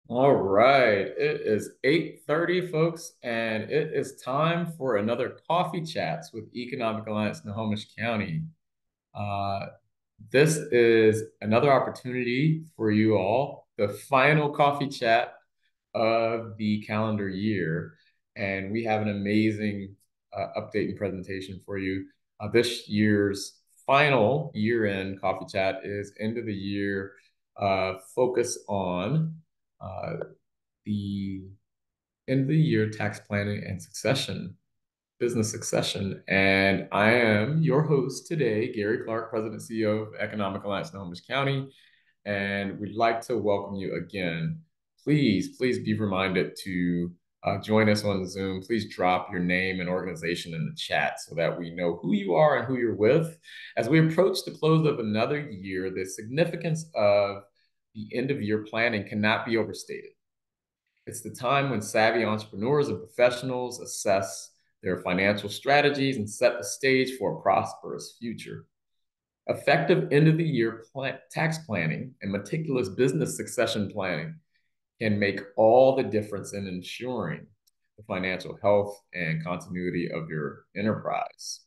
All right. It is 8:30, folks, and it is time for another coffee chats with Economic Alliance Snohomish County. Uh, this is another opportunity for you all, the final coffee chat of the calendar year. And we have an amazing update and presentation for you. This year's final year-end coffee chat is end of the year focus on uh, the end of the year tax planning and succession, business succession. And I am your host today, Gary Clark, President and CEO of Economic Alliance Snohomish County. And we'd like to welcome you again. Please be reminded to join us on Zoom. Please drop your name and organization in the chat so that we know who you are and who you're with. As we approach the close of another year, the significance of the end of year planning cannot be overstated. It's the time when savvy entrepreneurs and professionals assess their financial strategies and set the stage for a prosperous future. Effective end of the year tax planning and meticulous business succession planning can make all the difference in ensuring the financial health and continuity of your enterprise.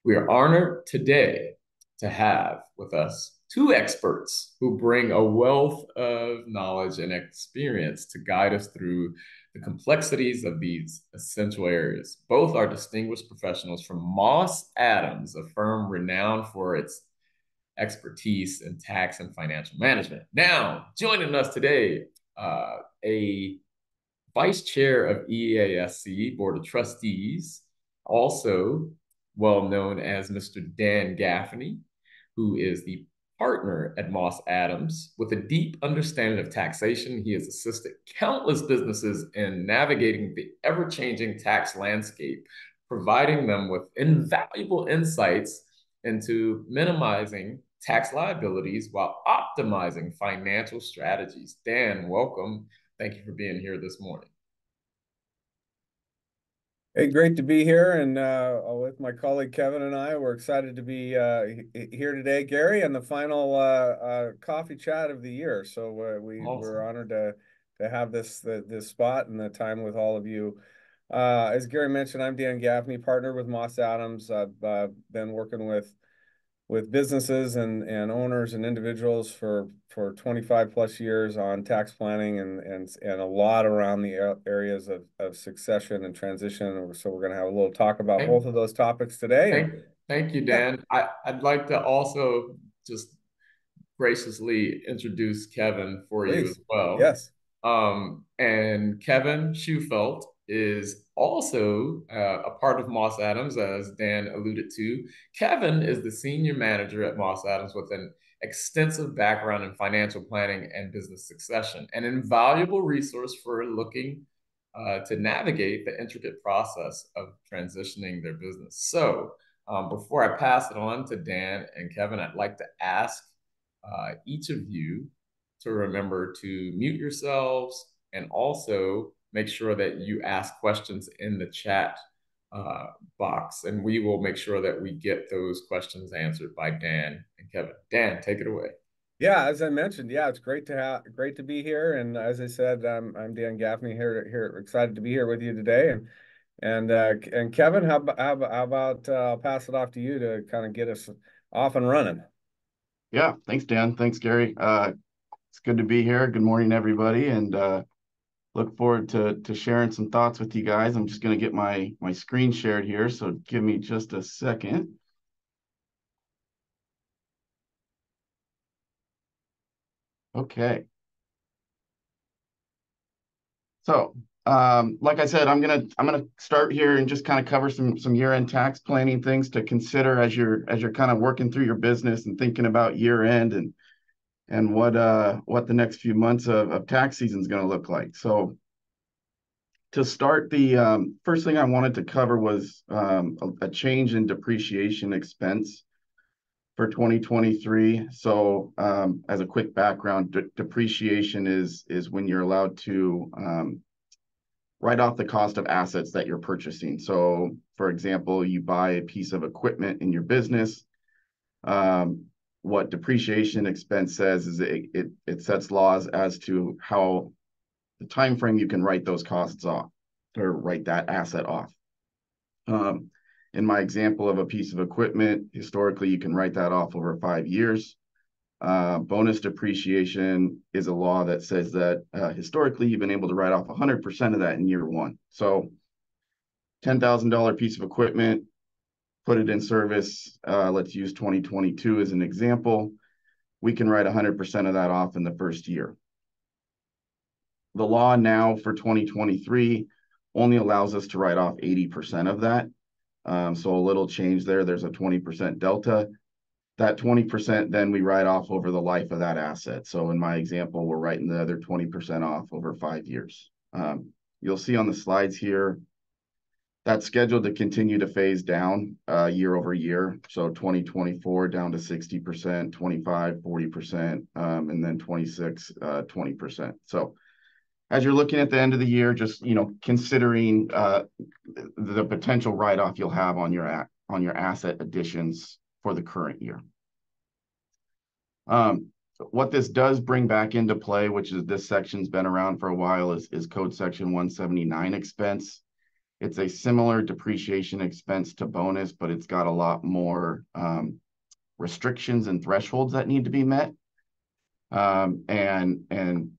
We are honored today to have with us two experts who bring a wealth of knowledge and experience to guide us through the complexities of these essential areas. Both are distinguished professionals from Moss Adams, a firm renowned for its expertise in tax and financial management. Now, joining us today, a vice chair of EASC Board of Trustees, also well known as Mr. Dan Gaffney, who is the partner at Moss Adams. With a deep understanding of taxation, he has assisted countless businesses in navigating the ever-changing tax landscape, providing them with invaluable insights into minimizing tax liabilities while optimizing financial strategies. Dan, welcome. Thank you for being here this morning. Hey, great to be here, and with my colleague Kevin and I, we're excited to be here today, Gary, and the final coffee chat of the year. So we're Awesome. honored to have this spot and the time with all of you. As Gary mentioned, I'm Dan Gaffney, partner with Moss Adams. I've been working with businesses and owners and individuals for 25 plus years on tax planning and a lot around the areas of succession and transition. So we're going to have a little talk about Thank, both of those topics today. And thank you, yeah, Dan. I'd like to also just graciously introduce Kevin for you as please. well. Yes. And Kevin Shewfelt is also a part of Moss Adams, as Dan alluded to. Kevin is the senior manager at Moss Adams with an extensive background in financial planning and business succession, an invaluable resource for looking to navigate the intricate process of transitioning their business. So, before I pass it on to Dan and Kevin, I'd like to ask each of you to remember to mute yourselves and also make sure that you ask questions in the chat uh, box, and we will make sure that we get those questions answered by Dan and Kevin. Dan, take it away. Yeah, as I mentioned, yeah, it's great to be here. And as I said, I'm Dan Gaffney here, excited to be here with you today. And Kevin, how about I'll pass it off to you to kind of get us off and running. Yeah, thanks, Dan. Thanks, Gary. It's good to be here. Good morning, everybody, and look forward to sharing some thoughts with you guys. I'm just going to get my screen shared here, so give me just a second. Okay. So, like I said, I'm gonna start here and just kind of cover some year-end tax planning things to consider as you're kind of working through your business and thinking about year-end and what the next few months of tax season is going to look like. So to start, the first thing I wanted to cover was a change in depreciation expense for 2023. So, as a quick background, depreciation is when you're allowed to write off the cost of assets that you're purchasing. So, for example, you buy a piece of equipment in your business. What depreciation expense says is it sets laws as to how the time frame you can write those costs off or write that asset off. In my example of a piece of equipment, historically, you can write that off over 5 years. Bonus depreciation is a law that says that historically, you've been able to write off 100% of that in year one. So $10,000 piece of equipment, put it in service. Let's use 2022 as an example. We can write 100% of that off in the first year. The law now for 2023 only allows us to write off 80% of that. So a little change there. There's a 20% delta. That 20% then we write off over the life of that asset. So in my example, we're writing the other 20% off over 5 years. You'll see on the slides here, that's scheduled to continue to phase down year over year. So 2024 down to 60%, 25, 40%, and then 26, 20%. So as you're looking at the end of the year, just considering the potential write-off you'll have on your asset additions for the current year. What this does bring back into play, which is this section's been around for a while, is Code Section 179 expense. It's a similar depreciation expense to bonus, but it's got a lot more restrictions and thresholds that need to be met. And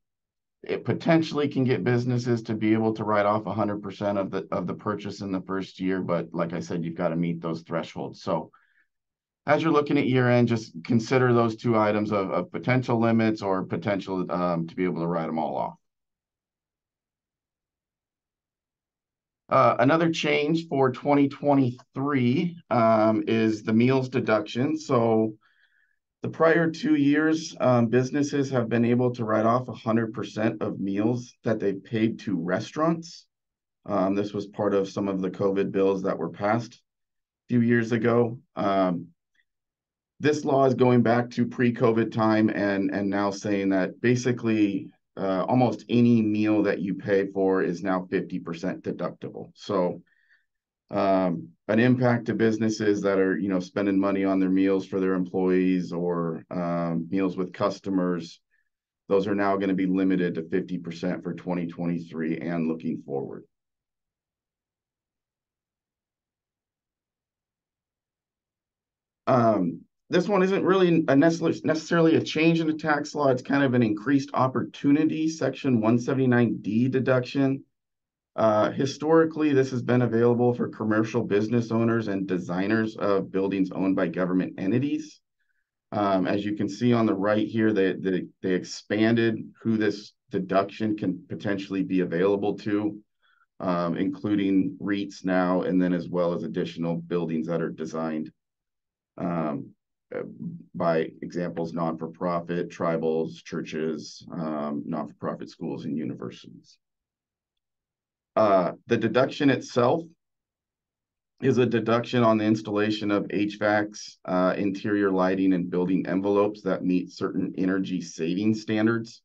it potentially can get businesses to be able to write off 100% of the purchase in the first year, but like I said, you've got to meet those thresholds. So as you're looking at year end, just consider those two items of potential limits or potential to be able to write them all off. Another change for 2023 is the meals deduction. So the prior 2 years, businesses have been able to write off 100% of meals that they paid to restaurants. This was part of some of the COVID bills that were passed a few years ago. This law is going back to pre-COVID time and now saying that basically almost any meal that you pay for is now 50% deductible. So an impact to businesses that are, spending money on their meals for their employees or meals with customers, those are now going to be limited to 50% for 2023 and looking forward. This one isn't really necessarily a change in the tax law. It's kind of an increased opportunity, Section 179D deduction. Historically, this has been available for commercial business owners and designers of buildings owned by government entities. As you can see on the right here, they expanded who this deduction can potentially be available to, including REITs now, and then as well as additional buildings that are designed by examples, non-for-profit, tribals, churches, non-for-profit schools, and universities. The deduction itself is a deduction on the installation of HVACs, interior lighting, and building envelopes that meet certain energy saving standards.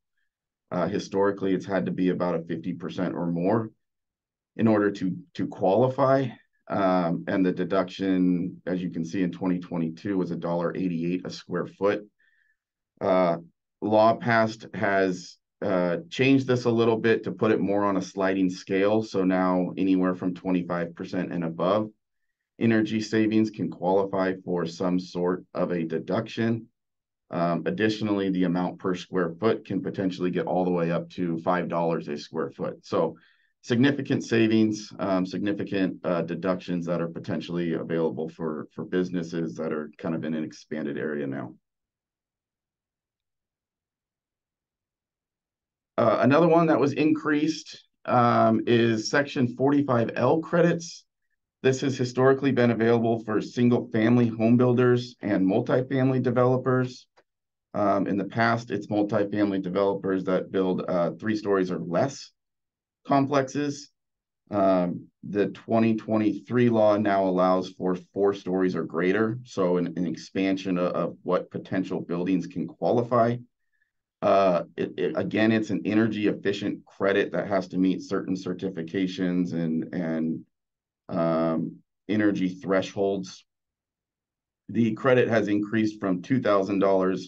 Historically, it's had to be about a 50% or more in order to qualify. And the deduction, as you can see in 2022, was $1.88 a square foot. Law passed has changed this a little bit to put it more on a sliding scale. So now anywhere from 25% and above energy savings can qualify for some sort of a deduction. Additionally, the amount per square foot can potentially get all the way up to $5 a square foot. So significant savings, significant deductions that are potentially available for businesses that are kind of in an expanded area now. Another one that was increased is Section 45L credits. This has historically been available for single-family home builders and multifamily developers. In the past, it's multifamily developers that build 3 stories or less complexes. The 2023 law now allows for 4 stories or greater, so an expansion of what potential buildings can qualify. Again, it's an energy efficient credit that has to meet certain certifications and energy thresholds. The credit has increased from $2,000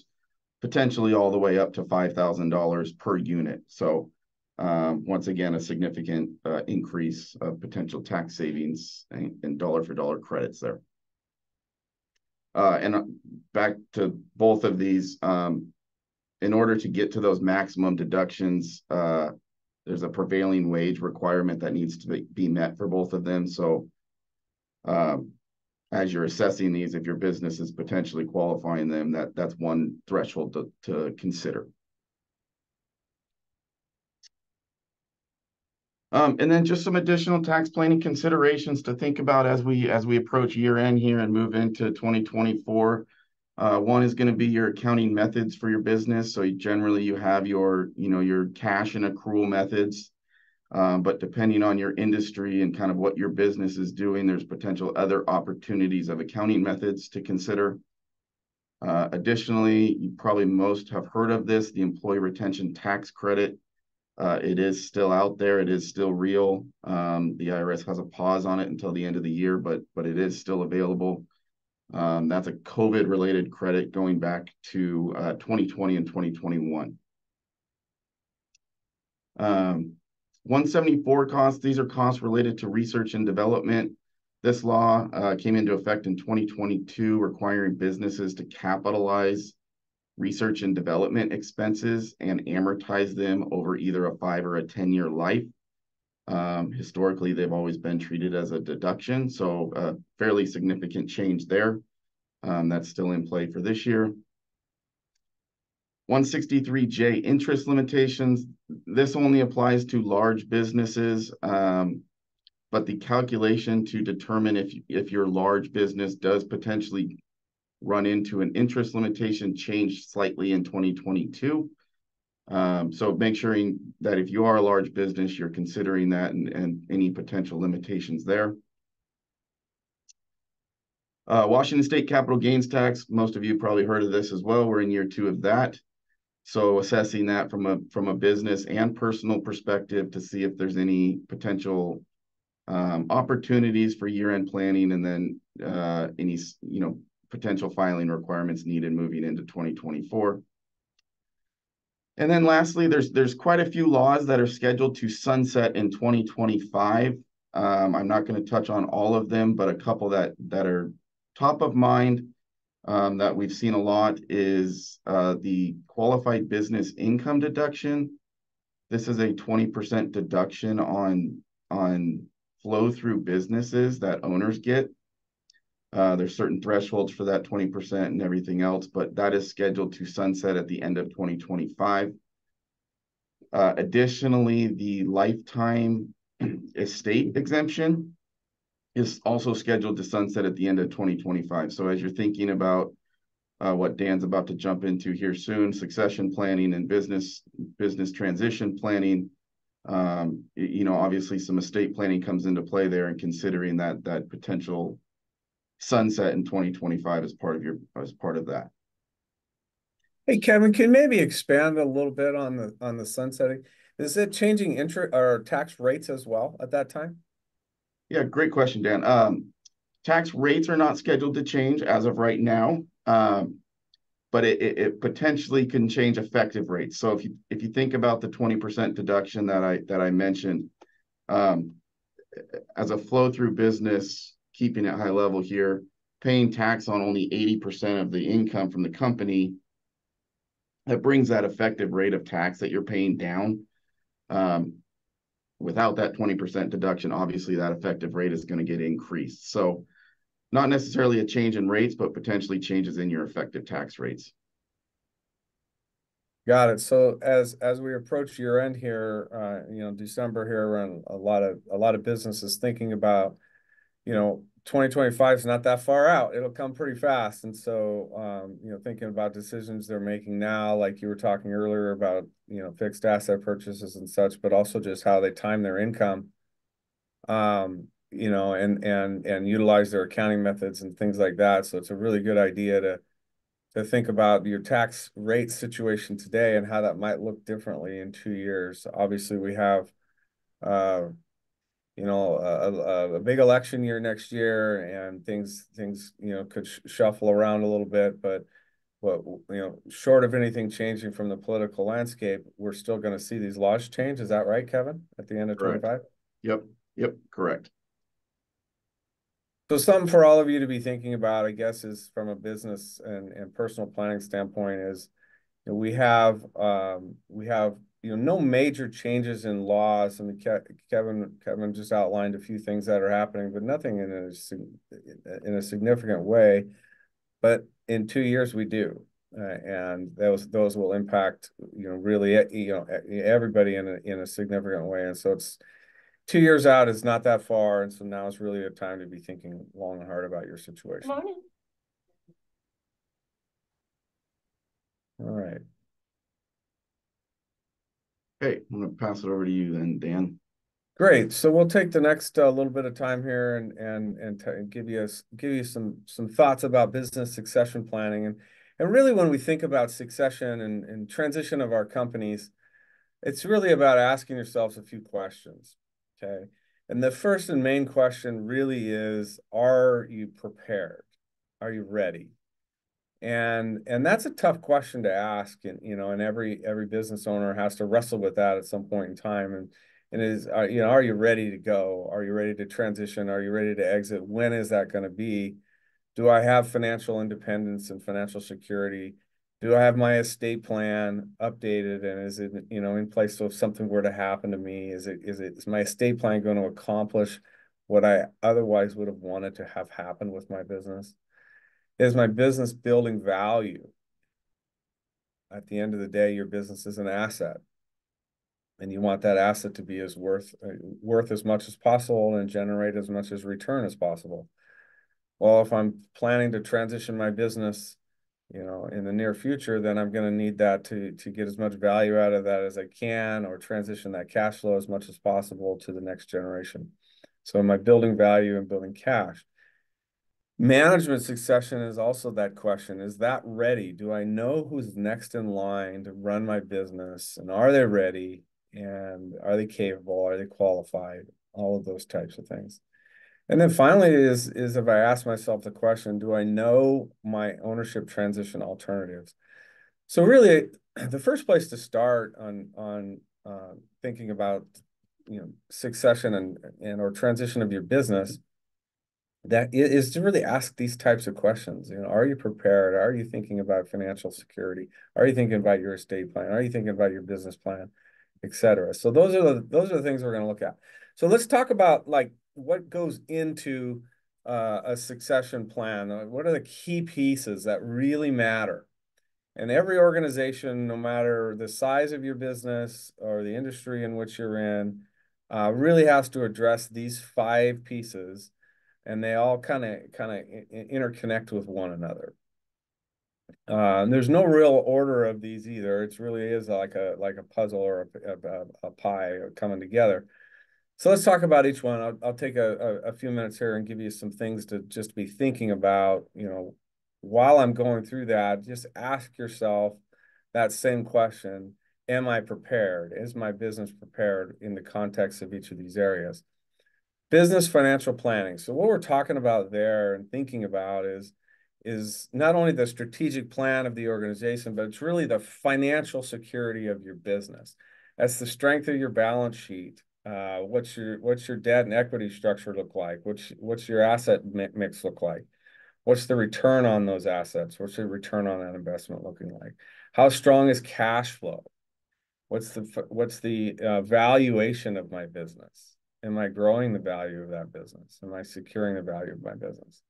potentially all the way up to $5,000 per unit. So once again, a significant increase of potential tax savings and dollar for dollar credits there. And back to both of these, in order to get to those maximum deductions, there's a prevailing wage requirement that needs to be met for both of them. So as you're assessing these, if your business is potentially qualifying them, that's one threshold to consider. And then just some additional tax planning considerations to think about as we approach year end here and move into 2024. One is going to be your accounting methods for your business. So generally you have your cash and accrual methods. But depending on your industry and kind of what your business is doing, there's potential other opportunities of accounting methods to consider. Additionally, you probably most have heard of this, the employee retention tax credit. It is still out there. It is still real. The IRS has a pause on it until the end of the year, but it is still available. That's a COVID-related credit going back to 2020 and 2021. 174 costs. These are costs related to research and development. This law came into effect in 2022, requiring businesses to capitalize research and development expenses and amortize them over either a 5 or a 10-year life. Historically, they've always been treated as a deduction, so a fairly significant change there. That's still in play for this year. 163J interest limitations. This only applies to large businesses, but the calculation to determine if your large business does potentially run into an interest limitation changed slightly in 2022. So make sure that if you are a large business, you're considering that and any potential limitations there. Washington State capital gains tax. Most of you probably heard of this as well. We're in year 2 of that. So assessing that from a business and personal perspective to see if there's any potential opportunities for year-end planning, and then any potential filing requirements needed moving into 2024. And then lastly, there's quite a few laws that are scheduled to sunset in 2025. I'm not going to touch on all of them, but a couple that are top of mind that we've seen a lot is the qualified business income deduction. This is a 20% deduction on flow-through businesses that owners get. There's certain thresholds for that 20% and everything else, but that is scheduled to sunset at the end of 2025. Additionally, the lifetime estate exemption is also scheduled to sunset at the end of 2025. So as you're thinking about what Dan's about to jump into here soon, succession planning and business transition planning, obviously some estate planning comes into play there, and considering that potential sunset in 2025 as part of that. Hey, Kevin, can you maybe expand a little bit on the sunsetting? Is it changing interest or tax rates as well at that time? Yeah, great question, Dan. Tax rates are not scheduled to change as of right now, but it potentially can change effective rates. So if you think about the 20% deduction that I mentioned, as a flow-through business, keeping it high level here, paying tax on only 80% of the income from the company, that brings that effective rate of tax that you're paying down. Without that 20% deduction, obviously that effective rate is going to get increased. So not necessarily a change in rates, but potentially changes in your effective tax rates. Got it. So as we approach year end here, December here, around a lot of businesses thinking about, 2025 is not that far out. It'll come pretty fast. And so, thinking about decisions they're making now, like you were talking earlier about, fixed asset purchases and such, but also just how they time their income, and utilize their accounting methods and things like that. So it's a really good idea to think about your tax rate situation today and how that might look differently in 2 years. Obviously, we have, a big election year next year, and things could shuffle around a little bit, but what, short of anything changing from the political landscape, we're still going to see these laws change. Is that right, Kevin, at the end of Correct. 25? Yep. Yep. Correct. So something for all of you to be thinking about, I guess, is from a business and personal planning standpoint is we have no major changes in laws. I mean, Kevin just outlined a few things that are happening, but nothing in a significant way. But in 2 years we do, and those will impact really everybody in a significant way. And so it's 2 years out is not that far, and so now is really a time to be thinking long and hard about your situation. All right. Okay, I'm going to pass it over to you then, Dan. Great. So we'll take the next little bit of time here and give you some thoughts about business succession planning and really when we think about succession and transition of our companies, it's really about asking yourselves a few questions. Okay. And the first and main question really is, are you prepared? Are you ready? And that's a tough question to ask, and every business owner has to wrestle with that at some point in time. And are you ready to go? Are you ready to transition? Are you ready to exit? When is that going to be? Do I have financial independence and financial security? Do I have my estate plan updated, and is it in place? So if something were to happen to me, is my estate plan going to accomplish what I otherwise would have wanted to have happen with my business? Is my business building value? At the end of the day, your business is an asset, and you want that asset to be worth as much as possible and generate as much as return as possible. Well, if I'm planning to transition my business, in the near future, then I'm going to need that to get as much value out of that as I can, or transition that cash flow as much as possible to the next generation. So am I building value and building cash? Management succession is also that question. Is that ready? Do I know who's next in line to run my business? And are they ready? And are they capable? Are they qualified? All of those types of things. And then finally is if I ask myself the question, do I know my ownership transition alternatives? So really, the first place to start on thinking about succession and or transition of your business, that is to really ask these types of questions. Are you prepared? Are you thinking about financial security? Are you thinking about your estate plan? Are you thinking about your business plan, et cetera? So those are the things we're going to look at. So let's talk about what goes into a succession plan. What are the key pieces that really matter? And every organization, no matter the size of your business or the industry in which you're in, really has to address these 5 pieces, and they all kind of interconnect with one another. And there's no real order of these either. It really is like a puzzle or a pie coming together. So let's talk about each one. I'll take a few minutes here and give you some things to just be thinking about. While I'm going through that, just ask yourself that same question: am I prepared? Is my business prepared in the context of each of these areas? Business financial planning. So what we're talking about there and thinking about is not only the strategic plan of the organization, but it's really the financial security of your business. That's the strength of your balance sheet. What's your debt and equity structure look like? What's your asset mix look like? What's the return on those assets? What's the return on that investment looking like? How strong is cash flow? What's the valuation of my business? Am I growing the value of that business? Am I securing the value of my business?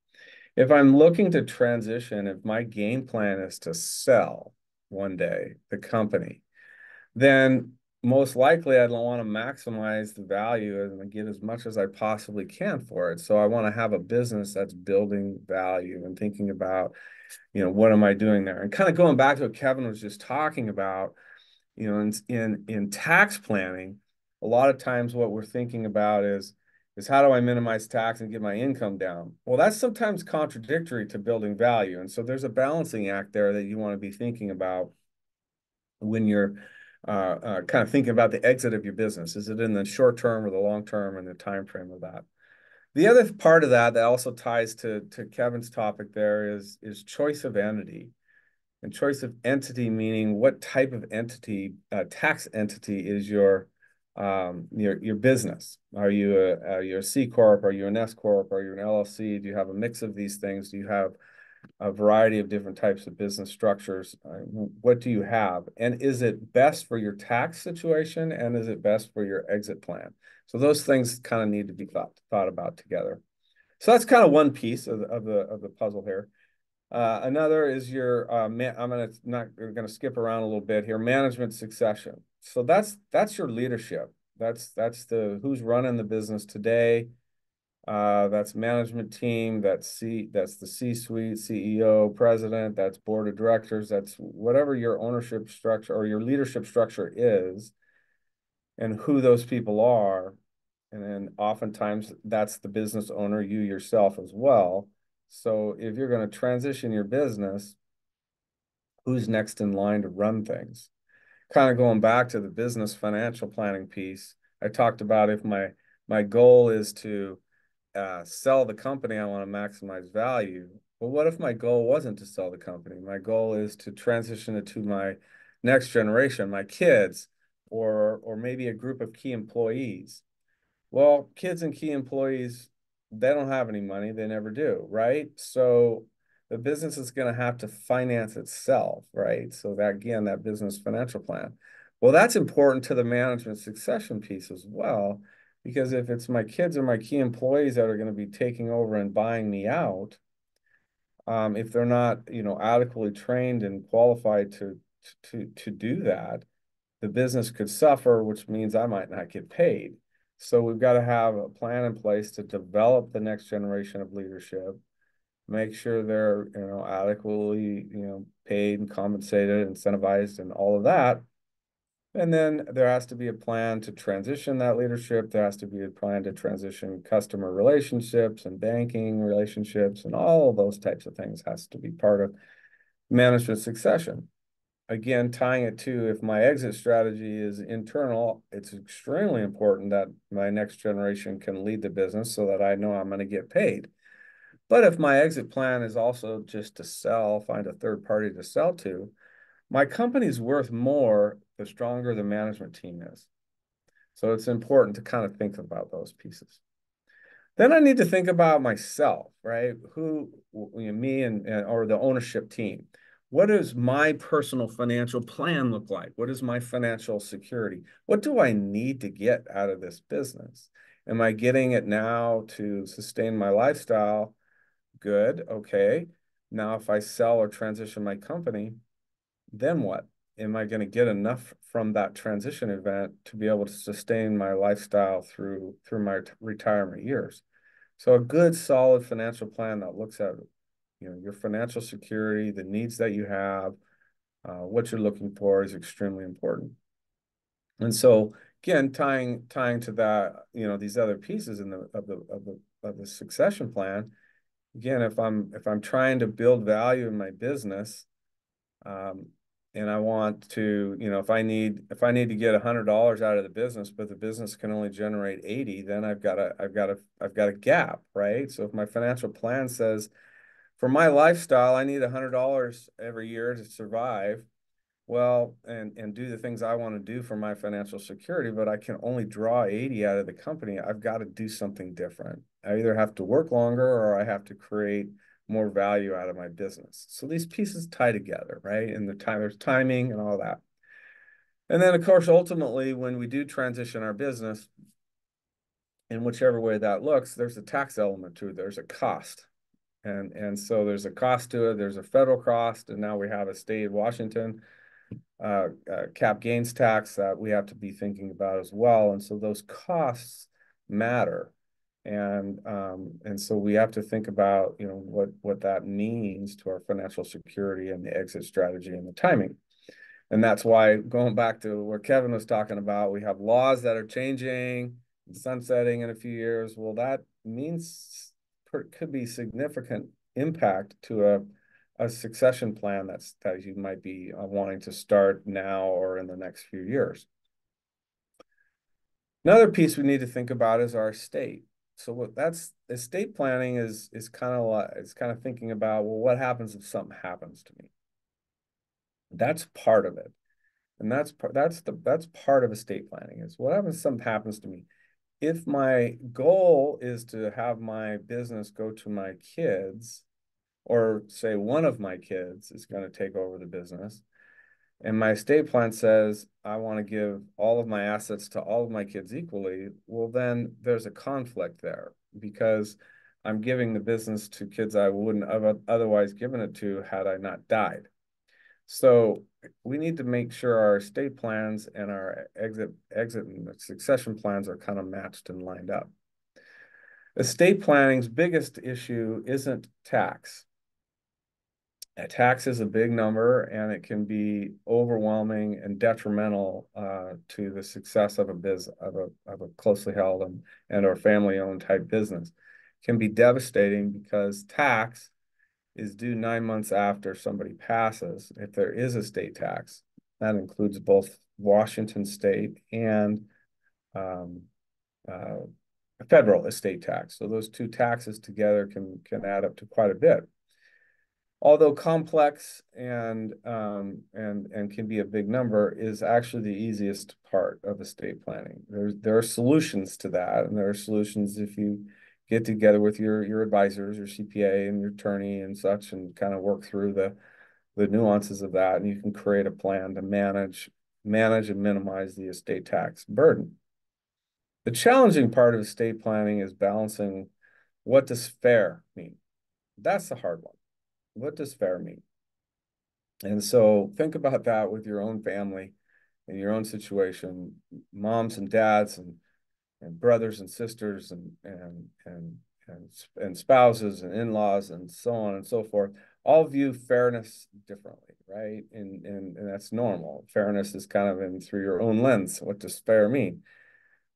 If I'm looking to transition, if my game plan is to sell one day the company, then most likely I'd want to maximize the value and get as much as I possibly can for it. So I want to have a business that's building value and thinking about, what am I doing there? And kind of going back to what Kevin was just talking about, in tax planning, a lot of times what we're thinking about is how do I minimize tax and get my income down? Well, that's sometimes contradictory to building value. And so there's a balancing act there that you want to be thinking about when you're kind of thinking about the exit of your business. Is it in the short term or the long term, and the time frame of that? The other part of that also ties to Kevin's topic there is choice of entity. And choice of entity meaning what type of entity, tax entity is your business. Are you a C corp? Are you an S corp? Are you an LLC? Do you have a mix of these things? Do you have a variety of different types of business structures? What do you have? And is it best for your tax situation? And is it best for your exit plan? So those things kind of need to be thought about together. So that's kind of one piece of the puzzle here. Another is your I'm gonna skip around a little bit here. Management succession. So that's your leadership. That's the who's running the business today. That's management team. That's the C-suite, CEO, president. That's board of directors. That's whatever your ownership structure or your leadership structure is, and who those people are. And then oftentimes that's the business owner, you yourself as well. So if you're going to transition your business, who's next in line to run things? Kind of going back to the business financial planning piece, I talked about if my goal is to sell the company, I want to maximize value. Well, what if my goal wasn't to sell the company? My goal is to transition it to my next generation, my kids, or maybe a group of key employees. Well, kids and key employees, they don't have any money. They never do, right? So the business is going to have to finance itself, right? So that, again, that business financial plan. Well, that's important to the management succession piece as well, because if it's my kids or my key employees that are going to be taking over and buying me out, if they're not, adequately trained and qualified to do that, the business could suffer, which means I might not get paid. So we've got to have a plan in place to develop the next generation of leadership, make sure they're, adequately, paid and compensated, incentivized, and all of that. And then there has to be a plan to transition that leadership. There has to be a plan to transition customer relationships and banking relationships, and all of those types of things has to be part of management succession. Again, tying it to if my exit strategy is internal, it's extremely important that my next generation can lead the business so that I know I'm going to get paid. But if my exit plan is also just to sell, find a third party to sell to, my company's worth more the stronger the management team is. So it's important to kind of think about those pieces. Then I need to think about myself, right? Who, me or the ownership team. What does my personal financial plan look like? What is my financial security? What do I need to get out of this business? Am I getting it now to sustain my lifestyle? Good, okay. Now, if I sell or transition my company, then what? Am I going to get enough from that transition event to be able to sustain my lifestyle through my retirement years? So a good, solid financial plan that looks at, your financial security, the needs that you have, what you're looking for is extremely important. And so again, tying to that, these other pieces of the succession plan. Again, if I'm trying to build value in my business, and I want to, if I need to get $100 out of the business, but the business can only generate 80, then I've got a gap, right? So if my financial plan says for my lifestyle, I need $100 every year to survive, well, and do the things I want to do for my financial security, but I can only draw 80 out of the company, I've got to do something different. I either have to work longer or I have to create more value out of my business. So these pieces tie together, right? And there's timing and all that. And then, of course, ultimately, when we do transition our business, in whichever way that looks, there's a tax element to it. There's a cost. And so there's a cost to it. There's a federal cost. And now we have a state of Washington cap gains tax that we have to be thinking about as well. And so those costs matter. And so we have to think about, what that means to our financial security and the exit strategy and the timing. And that's why, going back to where Kevin was talking about, we have laws that are changing and sunsetting in a few years. Well, that means could be significant impact to a succession plan that you might be wanting to start now or in the next few years. Another piece we need to think about is our estate. So that's estate planning is kind of thinking about, well, what happens if something happens to me? That's part of it. And that's part of estate planning is what happens if something happens to me. If my goal is to have my business go to my kids, or say one of my kids is going to take over the business, and my estate plan says I want to give all of my assets to all of my kids equally, well, then there's a conflict there because I'm giving the business to kids I wouldn't have otherwise given it to had I not died. So we need to make sure our estate plans and our exit and succession plans are kind of matched and lined up. Estate planning's biggest issue isn't tax. Tax is a big number and it can be overwhelming and detrimental to the success of a closely held and or family owned type business. It can be devastating because tax is due 9 months after somebody passes, if there is a state tax. That includes both Washington state and uh, federal estate tax. So those two taxes together can add up to quite a bit. Although complex and can be a big number, is actually the easiest part of estate planning. There are solutions to that, and there are solutions if you get together with your advisors, your CPA and your attorney and such, and kind of work through the nuances of that, and you can create a plan to manage and minimize the estate tax burden. The challenging part of estate planning is balancing what does fair mean. That's the hard one. What does fair mean? And so think about that with your own family and your own situation, moms and dads and brothers and sisters and spouses and in-laws and so on and so forth, all view fairness differently, right? And that's normal. Fairness is kind of in through your own lens. What does fair mean?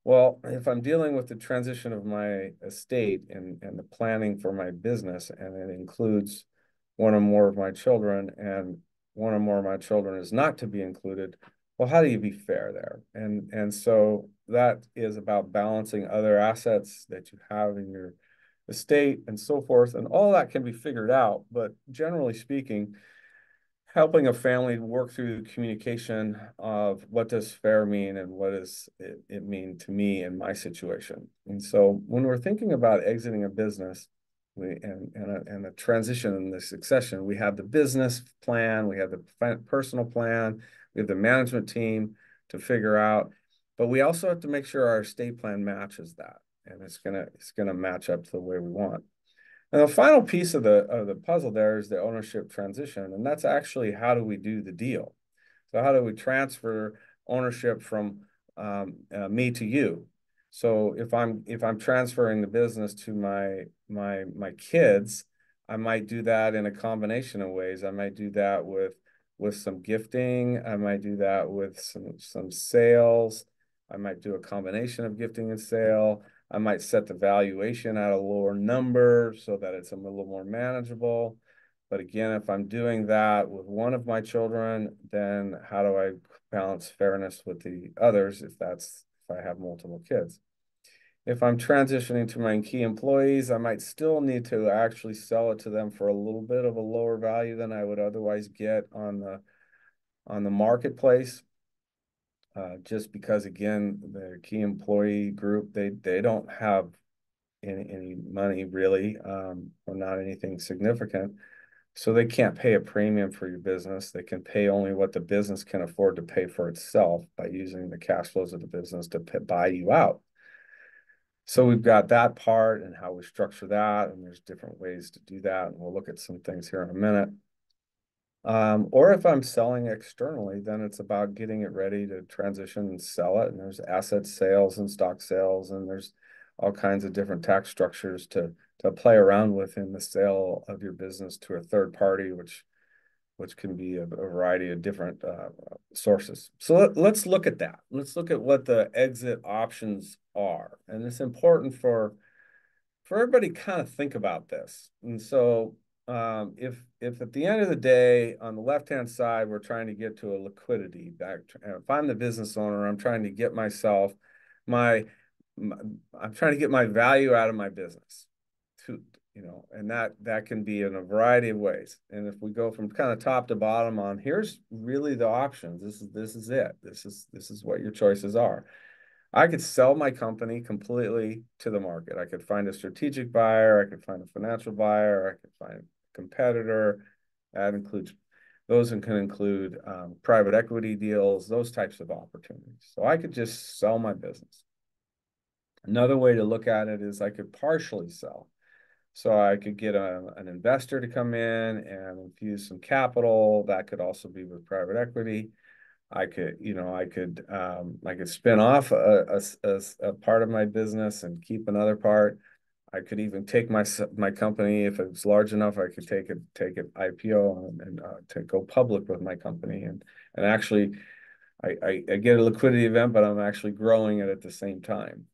Well, if I'm dealing with the transition of my estate and the planning for my business, and it includes one or more of my children, and one or more of my children is not to be included, well, how do you be fair there? And so that is about balancing other assets that you have in your estate and so forth, and all that can be figured out. But generally speaking, helping a family work through the communication of what does fair mean and what does it mean to me in my situation. And so when we're thinking about exiting a business and a transition and the succession, we have the business plan, we have the personal plan, we have the management team to figure out, but we also have to make sure our estate plan matches that, and it's gonna match up to the way we want. And the final piece of the puzzle there is the ownership transition, and that's actually how do we do the deal? So how do we transfer ownership from me to you? So if I'm transferring the business to my kids, I might do that in a combination of ways. I might do that with some gifting. I might do that with some sales. I might do a combination of gifting and sale. I might set the valuation at a lower number so that it's a little more manageable. But again, if I'm doing that with one of my children, then how do I balance fairness with the others if I have multiple kids? If I'm transitioning to my key employees, I might still need to actually sell it to them for a little bit of a lower value than I would otherwise get on the marketplace. Just because, again, the key employee group, they don't have any money really, or not anything significant. So they can't pay a premium for your business. They can pay only what the business can afford to pay for itself by using the cash flows of the business to buy you out. So we've got that part and how we structure that, and there's different ways to do that. And we'll look at some things here in a minute. Or if I'm selling externally, then it's about getting it ready to transition and sell it. And there's asset sales and stock sales, and there's all kinds of different tax structures to play around with in the sale of your business to a third party, which can be a variety of different sources. So let's look at that. Let's look at what the exit options are. And it's important for everybody to kind of think about this. And so if at the end of the day, on the left-hand side, we're trying to get to a liquidity back, if I'm the business owner, I'm trying to get I'm trying to get my value out of my business and that can be in a variety of ways. And if we go from kind of top to bottom on, here's really the options. This is it. This is what your choices are. I could sell my company completely to the market. I could find a strategic buyer. I could find a financial buyer. I could find a competitor. Those can include private equity deals, those types of opportunities. So I could just sell my business. Another way to look at it is I could partially sell. So I could get an investor to come in and infuse some capital. That could also be with private equity. I could spin off a part of my business and keep another part. I could even take my company, if it's large enough, I could take it IPO and to go public with my company. And actually, I get a liquidity event, but I'm actually growing it at the same time.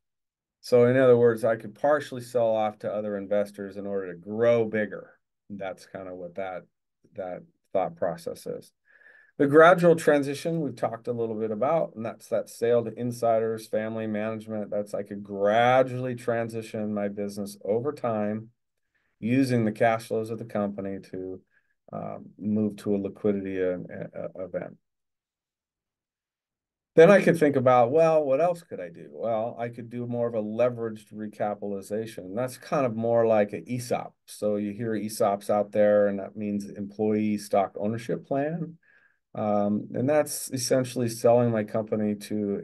So in other words, I could partially sell off to other investors in order to grow bigger. That's kind of what that thought process is. The gradual transition we've talked a little bit about, and that's that sale to insiders, family management. That's I could gradually transition my business over time using the cash flows of the company to move to a liquidity event. Then I could think about, well, what else could I do? Well, I could do more of a leveraged recapitalization. That's kind of more like an ESOP. So you hear ESOPs out there, and that means employee stock ownership plan. And that's essentially selling my company to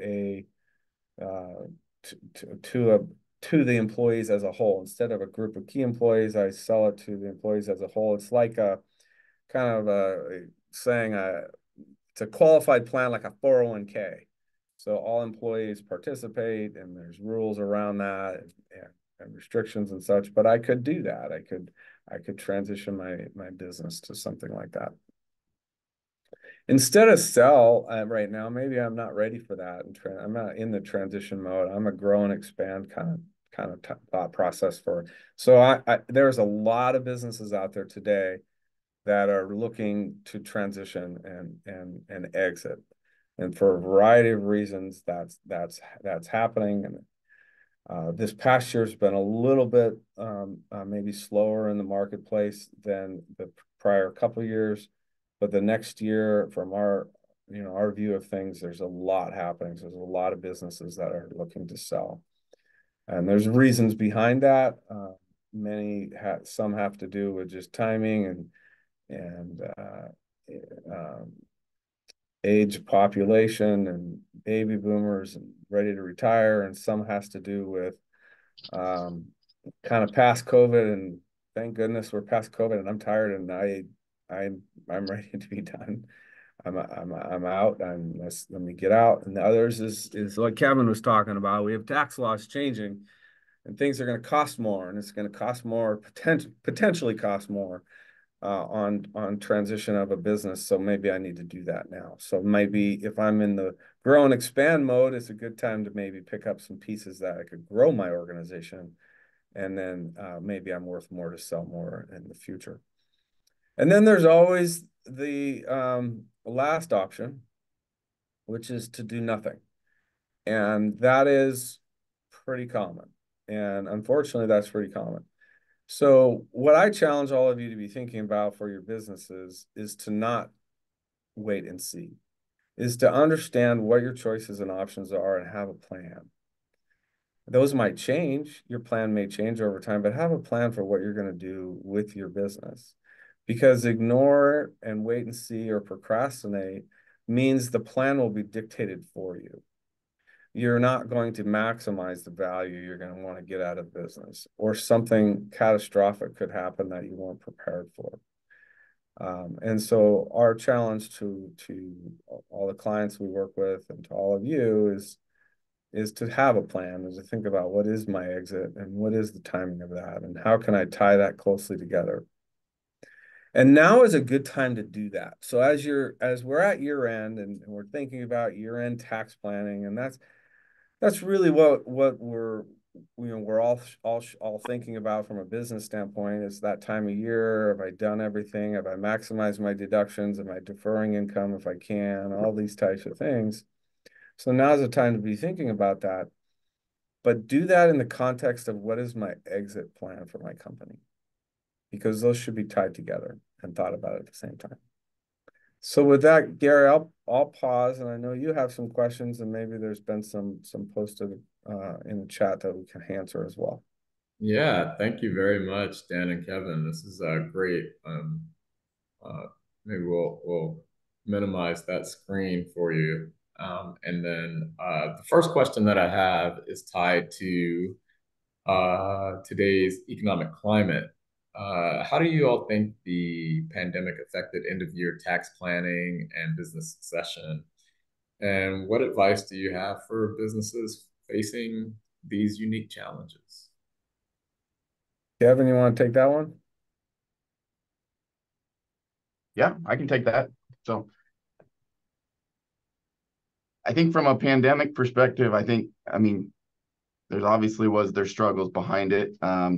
the employees as a whole. Instead of a group of key employees, I sell it to the employees as a whole. It's like a kind of saying it's a qualified plan, like a 401k. So all employees participate, and there's rules around that and restrictions and such. But I could do that. I could transition my business to something like that. Instead of sell right now, maybe I'm not ready for that. I'm not in the transition mode. I'm a grow and expand kind of thought process for. So there's a lot of businesses out there today that are looking to transition and exit. And for a variety of reasons, that's happening. And this past year has been a little bit maybe slower in the marketplace than the prior couple of years. But the next year, from our view of things, there's a lot happening. So there's a lot of businesses that are looking to sell. And there's reasons behind that. Some have to do with just timing and age of population and baby boomers and ready to retire, and some has to do with kind of past COVID, and thank goodness we're past COVID, and I'm tired, and I'm ready to be done. I'm out. Let me get out. And the others is like Kevin was talking about. We have tax laws changing, and things are going to cost more, and it's going to cost more, potentially cost more on transition of a business. So maybe I need to do that now. So maybe if I'm in the grow and expand mode, it's a good time to maybe pick up some pieces that I could grow my organization. And then maybe I'm worth more to sell more in the future. And then there's always the last option, which is to do nothing. And that is pretty common. And unfortunately, that's pretty common. So what I challenge all of you to be thinking about for your businesses is to not wait and see, is to understand what your choices and options are and have a plan. Those might change. Your plan may change over time, but have a plan for what you're going to do with your business. Because ignore and wait and see or procrastinate means the plan will be dictated for you. You're not going to maximize the value you're going to want to get out of business, or something catastrophic could happen that you weren't prepared for. And so our challenge to all the clients we work with and to all of you is to have a plan, is to think about what is my exit and what is the timing of that, and how can I tie that closely together. And now is a good time to do that. So as we're at year end and we're thinking about year end tax planning, and that's really what we're all thinking about from a business standpoint, is that time of year. Have I done everything? Have I maximized my deductions? Am I deferring income if I can? All these types of things. So now's the time to be thinking about that, but do that in the context of what is my exit plan for my company? because those should be tied together and thought about at the same time. So with that, Gary, I'll pause, and I know you have some questions, and maybe there's been some posted in the chat that we can answer as well. Yeah, thank you very much, Dan and Kevin. This is great. Maybe we'll minimize that screen for you. And then the first question that I have is tied to today's economic climate. How do you all think the pandemic affected end-of-year tax planning and business succession? And what advice do you have for businesses facing these unique challenges? Kevin, you want to take that one? Yeah, I can take that. So I think from a pandemic perspective, I mean, there's struggles behind it. I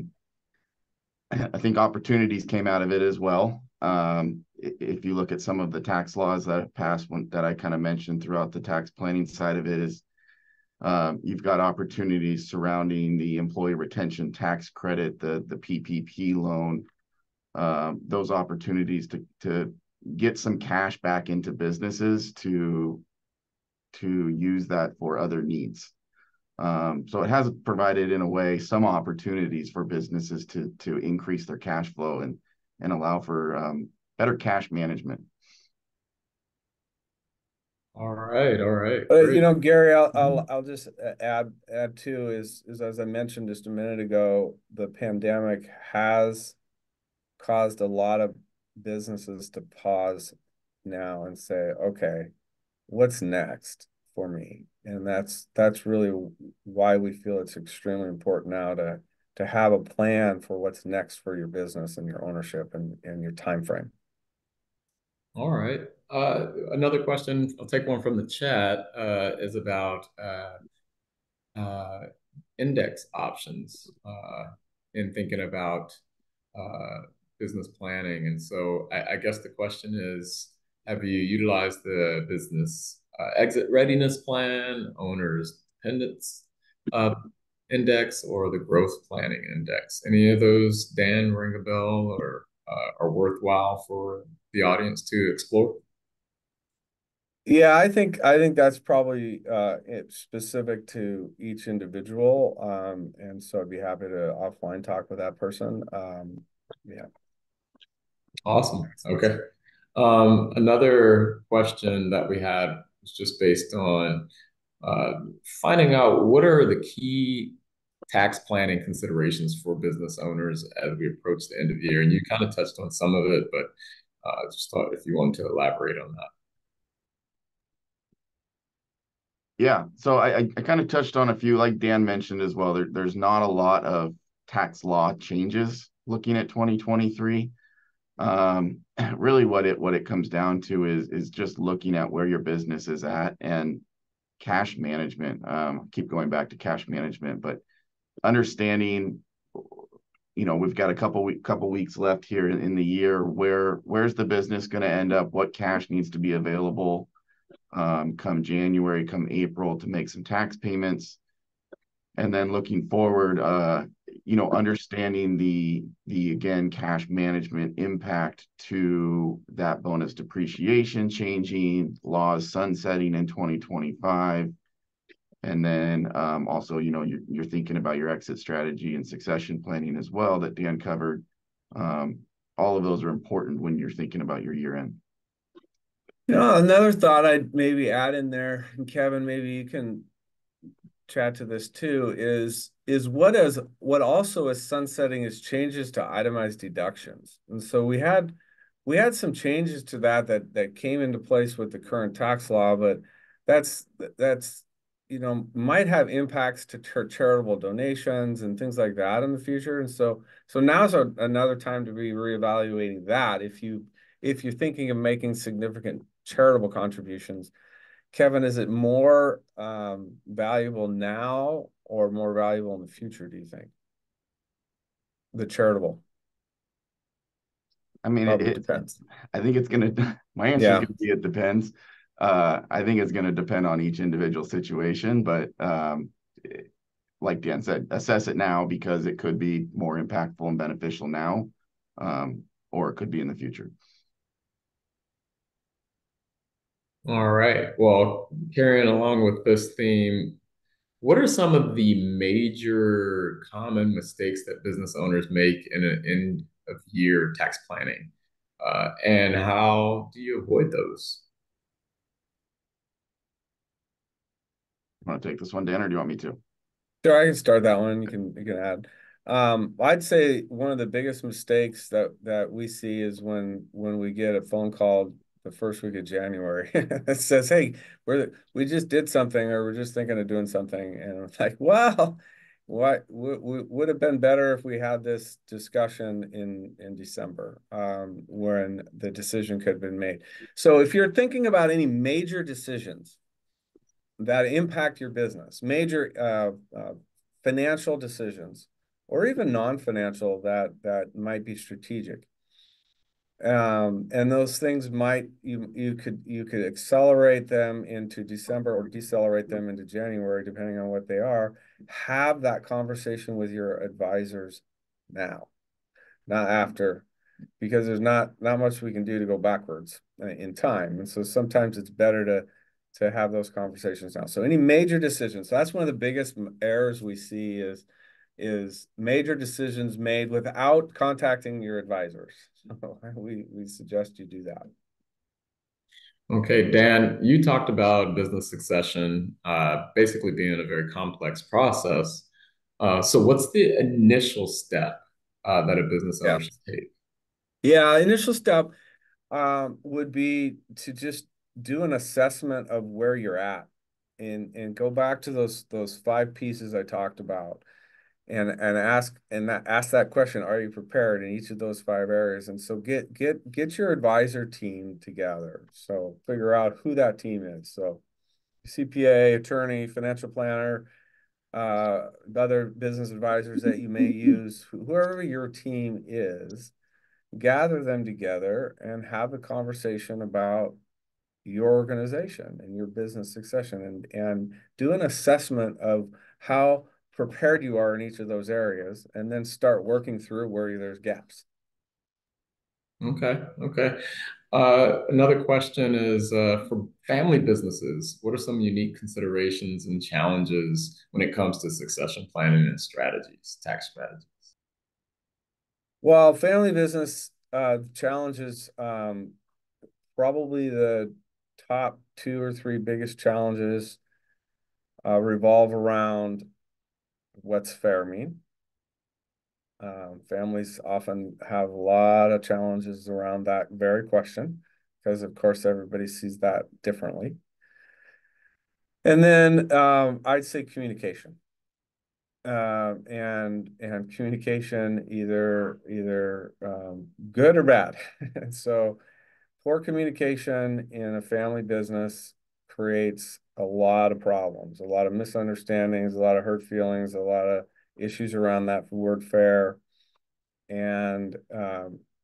think opportunities came out of it as well. If you look at some of the tax laws that have passed, that I kind of mentioned throughout the tax planning side of it, is you've got opportunities surrounding the employee retention tax credit, the PPP loan, those opportunities to get some cash back into businesses to use that for other needs. So it has provided, in a way, some opportunities for businesses to increase their cash flow and allow for better cash management. All right, You know, great. Gary, I'll just add too, is as I mentioned just a minute ago, the pandemic has caused a lot of businesses to pause now and say, okay, what's next for me? And that's really why we feel it's extremely important now to have a plan for what's next for your business and your ownership and your time frame. All right. Another question, I'll take one from the chat, is about uh, index options in thinking about uh, business planning. And so I guess the question is, have you utilized the business exit readiness plan, owner's dependence uh, index, or the growth planning index? Any of those, Dan, ring a bell or are worthwhile for the audience to explore? Yeah, I think that's probably specific to each individual. And so I'd be happy to offline talk with that person. Yeah. Awesome. Okay. Another question that we had was just based on uh, finding out what are the key tax planning considerations for business owners as we approach the end of the year. And you kind of touched on some of it, but just thought if you wanted to elaborate on that. Yeah, so I kind of touched on a few, like Dan mentioned as well. There's not a lot of tax law changes looking at 2023. Really, what it comes down to is just looking at where your business is at and cash management. Keep going back to cash management, but understanding, we've got a couple weeks left here in the year. Where's the business going to end up? What cash needs to be available come January, come April, to make some tax payments. And then looking forward, understanding the again, cash management impact to that bonus depreciation changing, laws sunsetting in 2025. And then also, you're thinking about your exit strategy and succession planning as well, that Dan covered. All of those are important when you're thinking about your year end. Another thought I'd maybe add in there, and Kevin, maybe you can chat to this too, is what also is sunsetting is changes to itemized deductions. And so we had some changes to that came into place with the current tax law, but that's might have impacts to charitable donations and things like that in the future. And so now's another time to be reevaluating that if you're thinking of making significant charitable contributions. Kevin, is it more valuable now or more valuable in the future, do you think? The charitable. I mean, it depends. I think it's my answer is going to be it depends. I think it's going to depend on each individual situation, but like Dan said, assess it now because it could be more impactful and beneficial now. or it could be in the future. All right. Well, carrying along with this theme, what are some of the major common mistakes that business owners make in an end of year tax planning? And how do you avoid those? Want to take this one, Dan, or do you want me to? Sure, I can start that one. You can add. I'd say one of the biggest mistakes that we see is when we get a phone call the first week of January that says, "Hey, we just did something, or we're just thinking of doing something," and I'm like, "Well, what would have been better if we had this discussion in December, when the decision could have been made." So, if you're thinking about any major decisions that impact your business, major financial decisions, or even non-financial that might be strategic. And those things might you could accelerate them into December or decelerate them into January, depending on what they are. Have that conversation with your advisors now, not after, because there's not much we can do to go backwards in time. And so sometimes it's better to have those conversations now. So any major decisions, so that's one of the biggest errors we see is major decisions made without contacting your advisors. So we suggest you do that. Okay, Dan, you talked about business succession basically being a very complex process. So, what's the initial step that a business owner Yeah. should take? Yeah, initial step would be to just do an assessment of where you're at and go back to those five pieces I talked about and ask that question, are you prepared in each of those five areas? And so get your advisor team together. So figure out who that team is. So CPA, attorney, financial planner, other business advisors that you may use, whoever your team is, gather them together and have a conversation about your organization and your business succession and do an assessment of how prepared you are in each of those areas, and then start working through where there's gaps. Okay, okay. Another question is for family businesses, what are some unique considerations and challenges when it comes to succession planning and strategies, tax strategies? Well, family business challenges, probably the top two or three biggest challenges revolve around what's fair mean. Families often have a lot of challenges around that very question because, of course, everybody sees that differently. And then I'd say communication, and communication either good or bad. And so poor communication in a family business creates a lot of problems, a lot of misunderstandings, a lot of hurt feelings, a lot of issues around that word fair, and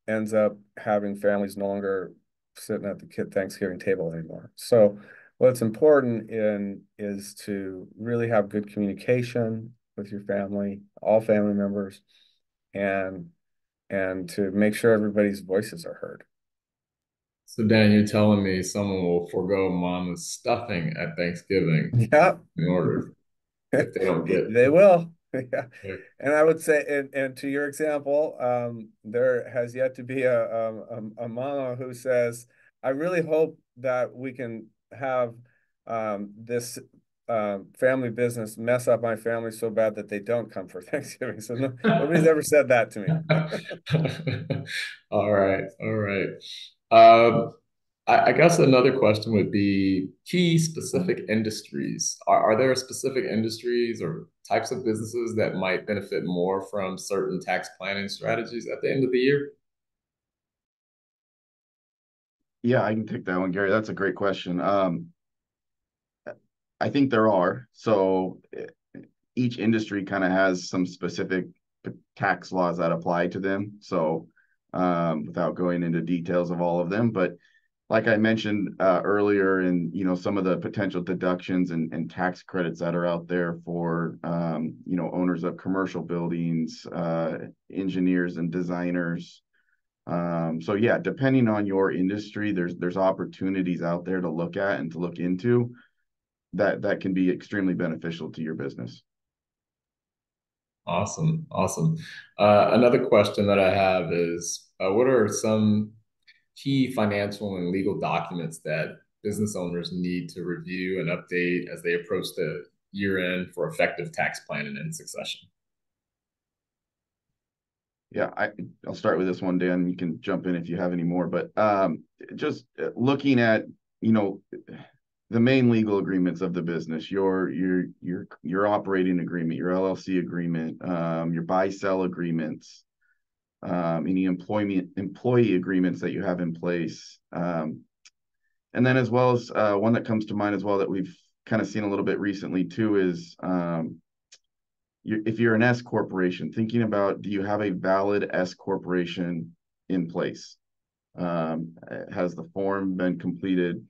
ends up having families no longer sitting at the Thanksgiving table anymore. So what's important is to really have good communication with your family, all family members, and to make sure everybody's voices are heard. So, Dan, you're telling me someone will forego mama's stuffing at Thanksgiving Yeah. in order if they don't get. They will. Yeah. Okay. And I would say, and to your example, there has yet to be a mama who says, I really hope that we can have this family business mess up my family so bad that they don't come for Thanksgiving. So nobody's ever said that to me. All right, all right. Um, I guess another question would be key specific industries. Are there specific industries or types of businesses that might benefit more from certain tax planning strategies at the end of the year? Yeah, I can take that one, Gary. That's a great question. I think there are. So each industry kind of has some specific tax laws that apply to them. So without going into details of all of them, but like I mentioned earlier, and some of the potential deductions and tax credits that are out there for owners of commercial buildings, engineers and designers, So yeah, depending on your industry, there's opportunities out there to look at and to look into that can be extremely beneficial to your business. Awesome. Awesome. Another question that I have is, what are some key financial and legal documents that business owners need to review and update as they approach the year end for effective tax planning and succession? Yeah, I'll start with this one, Dan. You can jump in if you have any more, but just looking at, you know, the main legal agreements of the business, your operating agreement, your LLC agreement, your buy-sell agreements, any employee agreements that you have in place. And then as well as one that comes to mind as well that we've kind of seen a little bit recently too is if you're an S corporation, thinking about, do you have a valid S corporation in place? Has the form been completed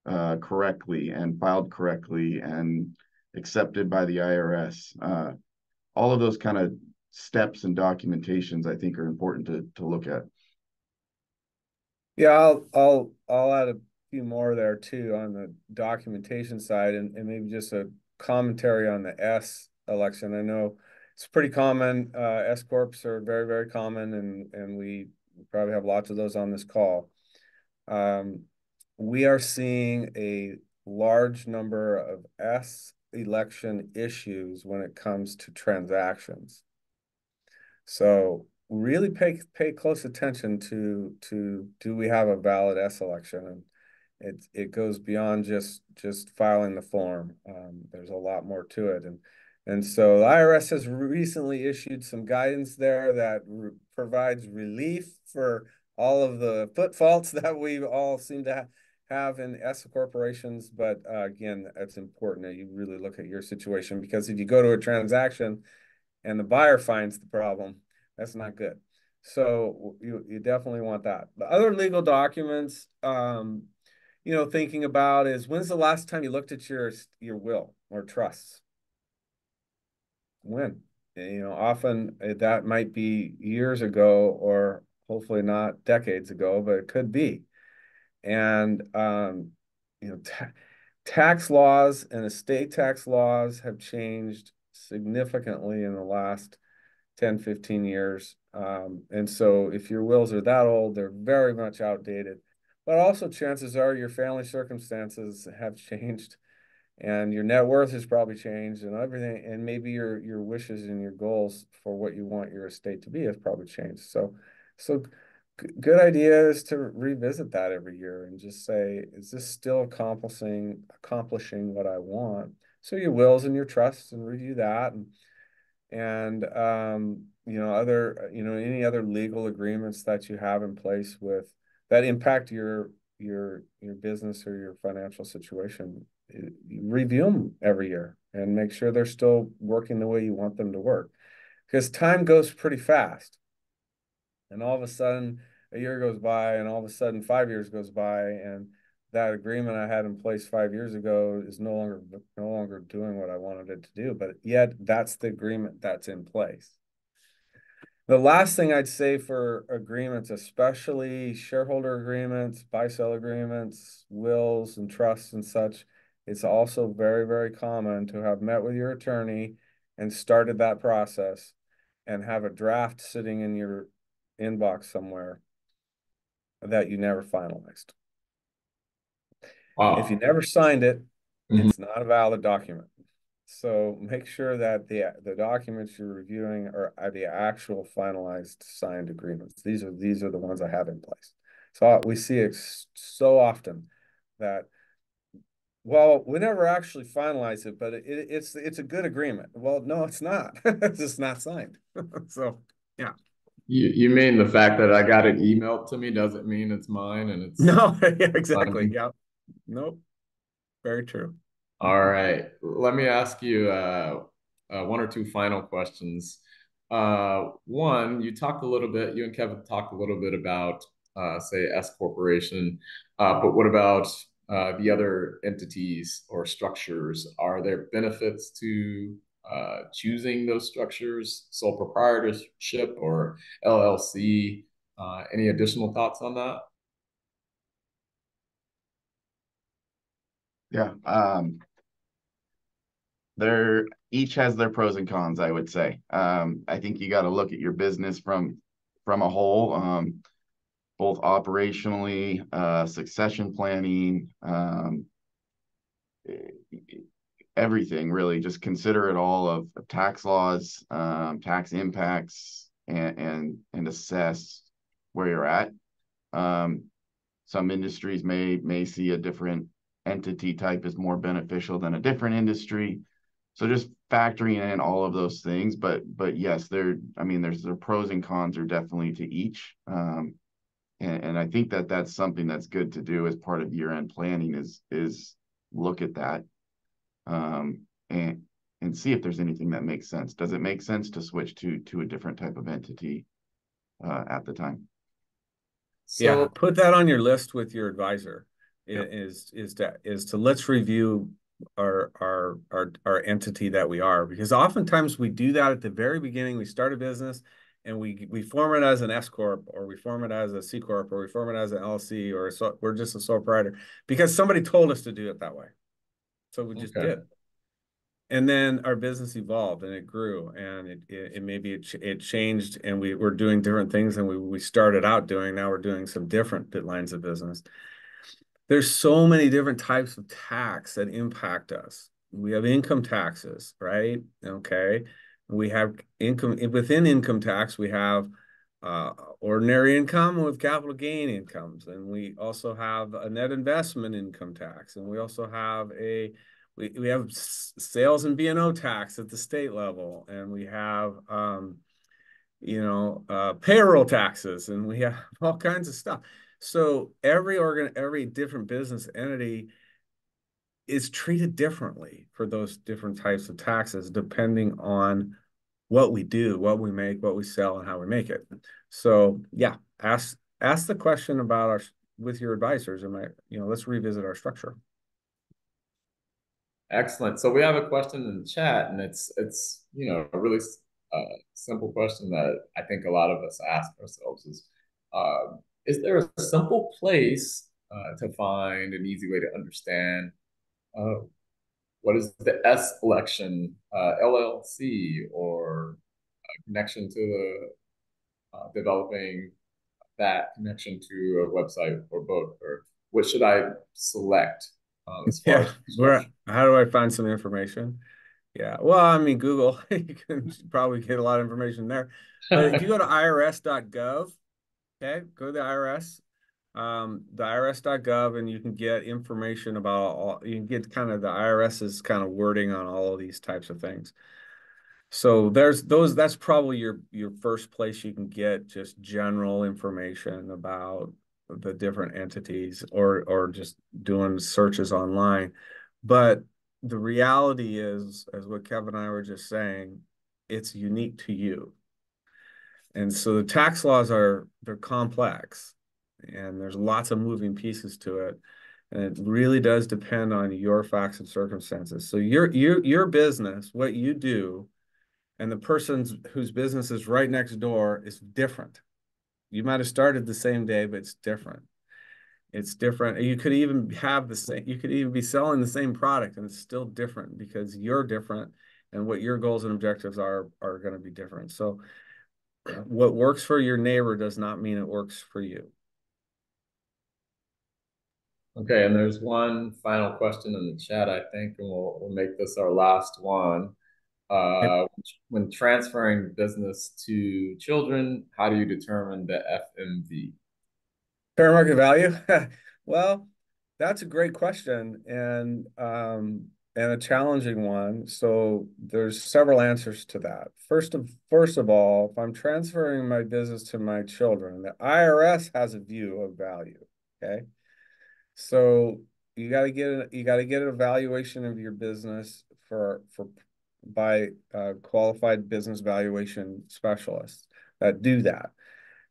correctly and filed correctly and accepted by the IRS? All of those kind of steps and documentations, I think, are important to look at. Yeah, I'll add a few more there too on the documentation side, and maybe just a commentary on the S election. I know it's pretty common. S corps are very, very common, and we probably have lots of those on this call. We are seeing a large number of S election issues when it comes to transactions. So really pay close attention to do we have a valid S election? And it goes beyond just filing the form. There's a lot more to it. And so the IRS has recently issued some guidance there that provides relief for all of the footfalls that we all seem to have in S corporations. But again, it's important that you really look at your situation, because if you go to a transaction and the buyer finds the problem, that's not good. So you definitely want that. The other legal documents, thinking about is, when's the last time you looked at your will or trusts? When? Often that might be years ago, or hopefully not decades ago, but it could be. And tax laws and estate tax laws have changed significantly in the last 10, 15 years. And so if your wills are that old, they're very much outdated. But also chances are your family circumstances have changed, and your net worth has probably changed, and everything, and maybe your wishes and your goals for what you want your estate to be has probably changed. So good idea is to revisit that every year and just say, is this still accomplishing what I want? So your wills and your trusts, and review that, and any other legal agreements that you have in place with that impact your business or your financial situation. You review them every year and make sure they're still working the way you want them to work, because time goes pretty fast, and all of a sudden a year goes by, and all of a sudden 5 years goes by, and that agreement I had in place 5 years ago is no longer doing what I wanted it to do, but yet that's the agreement that's in place. The last thing I'd say for agreements, especially shareholder agreements, buy-sell agreements, wills and trusts and such, it's also very, very common to have met with your attorney and started that process and have a draft sitting in your inbox somewhere that you never finalized. Wow. If you never signed it, Mhm. it's not a valid document. So make sure that the documents you're reviewing are the actual finalized signed agreements. These are the ones I have in place. So we see it so often that, well, we never actually finalize it, but it's a good agreement. Well, no, it's not. It's just not signed. So yeah. You mean the fact that I got it emailed to me doesn't mean it's mine and it's No, yeah, exactly. mine. Yeah. Nope. Very true. All right. Let me ask you one or two final questions. One, you and Kevin talked a little bit about, say, S Corporation, but what about the other entities or structures? Are there benefits to choosing those structures, sole proprietorship or LLC? Any additional thoughts on that? Yeah. They're each has their pros and cons, I would say. I think you got to look at your business from a whole, both operationally, succession planning, everything really. Just consider it all of tax laws, tax impacts, and assess where you're at. Some industries may see a different entity type as more beneficial than a different industry. So just factoring in all of those things, but yes, I mean, there's the pros and cons are definitely to each. And I think that's something that's good to do as part of year-end planning is look at that, and see if there's anything that makes sense. Does it make sense to switch to a different type of entity at the time? Yeah, So, put that on your list with your advisor. Yep. Is to let's review our entity that we are, because oftentimes we do that at the very beginning. We start a business and we form it as an S corp, or we form it as a C corp, or we form it as an LLC, or we're just a sole proprietor because somebody told us to do it that way. So we just okay. did. And then our business evolved and it grew, and it changed, and we were doing different things than we started out doing. Now we're doing some different lines of business. There's so many different types of tax that impact us. We have income taxes, right? Okay. We have income within income tax. We have ordinary income with capital gain incomes, and we also have a net investment income tax, and we also have we have sales and B&O tax at the state level, and we have payroll taxes, and we have all kinds of stuff. So every different business entity is treated differently for those different types of taxes, depending on what we do, what we make, what we sell, and how we make it. So yeah, ask the question about with your advisors, and let's revisit our structure. Excellent. So we have a question in the chat, and it's a really simple question that I think a lot of us ask ourselves is there a simple place to find an easy way to understand uh, what is the S election, LLC, or connection to the developing that connection to a website or both, or what should I select as far Yeah, as structure? how do I find some information? Yeah, well, I mean, Google, you can probably get a lot of information there. But if you go to irs.gov, okay, go to the irs.gov, and you can get information about you can get kind of the IRS's kind of wording on all of these types of things. So that's probably your first place you can get just general information about the different entities, or just doing searches online. But the reality is, as what Kevin and I were just saying, it's unique to you. And so the tax laws they're complex, and there's lots of moving pieces to it. And it really does depend on your facts and circumstances. So your business, what you do, and the person whose business is right next door is different. You might have started the same day, but it's different. It's different. You could even you could even be selling the same product, and it's still different because you're different, and what your goals and objectives are going to be different. So what works for your neighbor does not mean it works for you. Okay, and there's one final question in the chat, I think, and we'll make this our last one. When transferring business to children, how do you determine the FMV? Fair market value? Well, that's a great question, and a challenging one. So there's several answers to that. First of all, if I'm transferring my business to my children, the IRS has a view of value. Okay. So you got to get an evaluation of your business by qualified business valuation specialists that do that,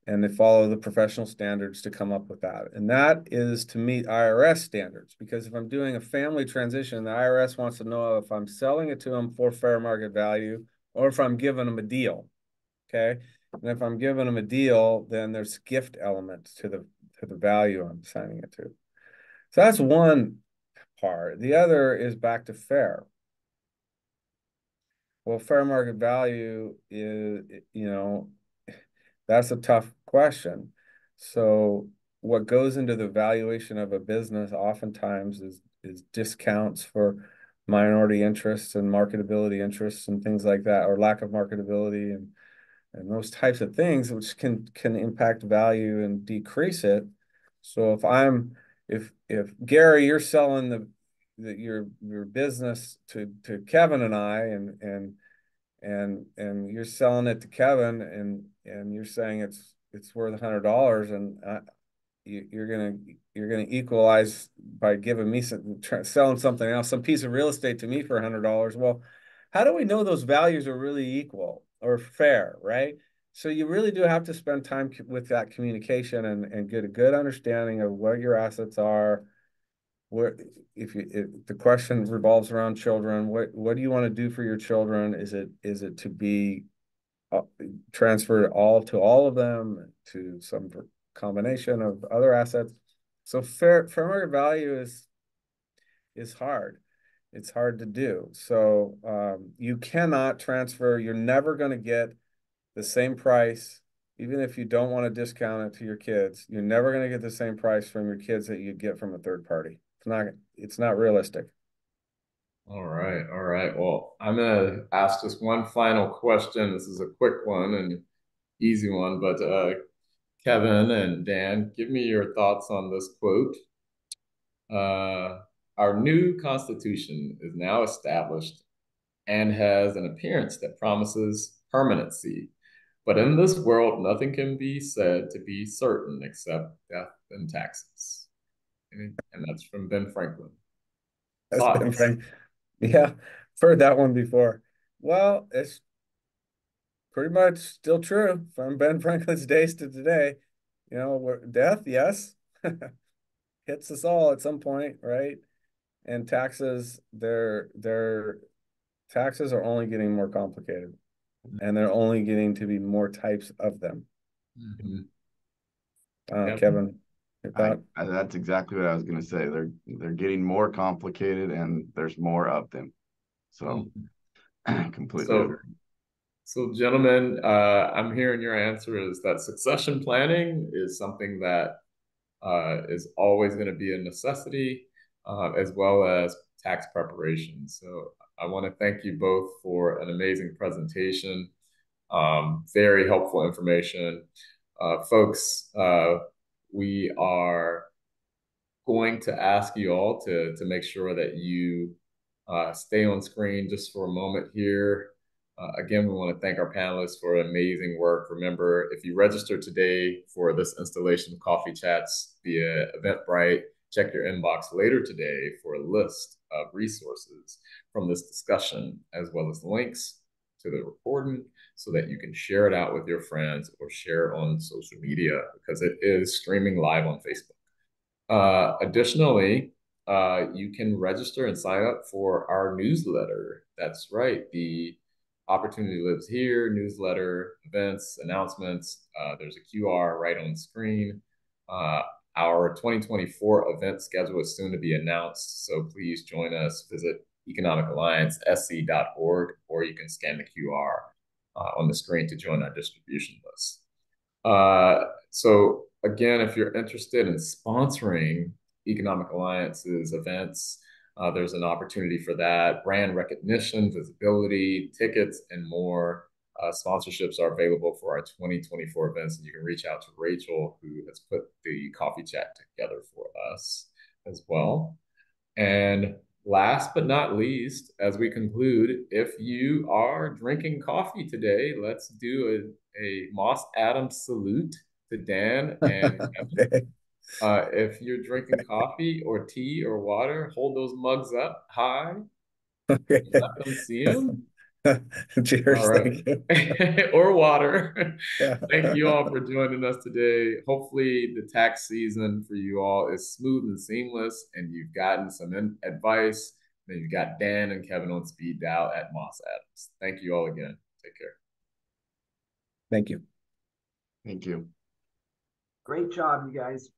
and they follow the professional standards to come up with that. And that is to meet IRS standards, because if I'm doing a family transition, the IRS wants to know if I'm selling it to them for fair market value or if I'm giving them a deal. Okay. And if I'm giving them a deal, then there's gift elements to the value I'm assigning it to. So that's one part. The other is back to fair. Well, fair market value is, that's a tough question. So what goes into the valuation of a business oftentimes is discounts for minority interests and marketability interests and things like that, or lack of marketability and those types of things, which can impact value and decrease it. So if Gary, you're selling your business to Kevin and I, and you're selling it to Kevin, and you're saying it's worth $100, and you're gonna equalize by giving me selling something else, some piece of real estate to me for $100. Well, how do we know those values are really equal or fair, right? So you really do have to spend time with that communication and get a good understanding of what your assets are. Where if the question revolves around children, what do you want to do for your children? Is it to be transferred all of them, to some combination of other assets? So fair market value is hard. It's hard to do. So you cannot transfer. You're never going to get the same price, even if you don't want to discount it to your kids. You're never going to get the same price from your kids that you'd get from a third party. It's not realistic. All right, all right. Well, I'm gonna ask just one final question. This is a quick one and easy one, but Kevin and Dan, give me your thoughts on this quote. Our new Constitution is now established and has an appearance that promises permanency. But in this world, nothing can be said to be certain except death and taxes. And that's from Ben Franklin. That's Ben Thoughts? Frank. Yeah, I've heard that one before. Well, it's pretty much still true from Ben Franklin's days to today. Death, yes, hits us all at some point, right? And taxes, their taxes are only getting more complicated, and they're only getting to be more types of them. Mm-hmm. Kevin, your thought? That's exactly what I was going to say. They're getting more complicated, and there's more of them. So, completely agree. So, gentlemen, I'm hearing your answer is that succession planning is something that is always going to be a necessity, as well as tax preparation. So, I want to thank you both for an amazing presentation, very helpful information. Folks, we are going to ask you all to make sure that you stay on screen just for a moment here. Again, we want to thank our panelists for amazing work. Remember, if you register today for this installation of Coffee Chats via Eventbrite, check your inbox later today for a list of resources from this discussion, as well as links to the recording so that you can share it out with your friends or share it on social media, because it is streaming live on Facebook. Additionally, you can register and sign up for our newsletter. That's right. The Opportunity Lives Here newsletter, events, announcements. There's a QR right on screen. Our 2024 event schedule is soon to be announced, so please join us. Visit economicalicensec.org, or you can scan the QR on the screen to join our distribution list. So again, if you're interested in sponsoring Economic Alliance's events, there's an opportunity for that. Brand recognition, visibility, tickets, and more. Sponsorships are available for our 2024 events, and you can reach out to Rachel, who has put the coffee chat together for us as well. And last but not least, as we conclude, if you are drinking coffee today, let's do a Moss Adams salute to Dan and Kevin. If you're drinking coffee or tea or water, hold those mugs up high. Okay. Let them see them. Cheers. All right. Thank you. Or water. Yeah. Thank you all for joining us today. Hopefully, the tax season for you all is smooth and seamless, and you've gotten some advice. Then you've got Dan and Kevin on speed dial at Moss Adams. Thank you all again. Take care. Thank you. Thank you. Great job, you guys.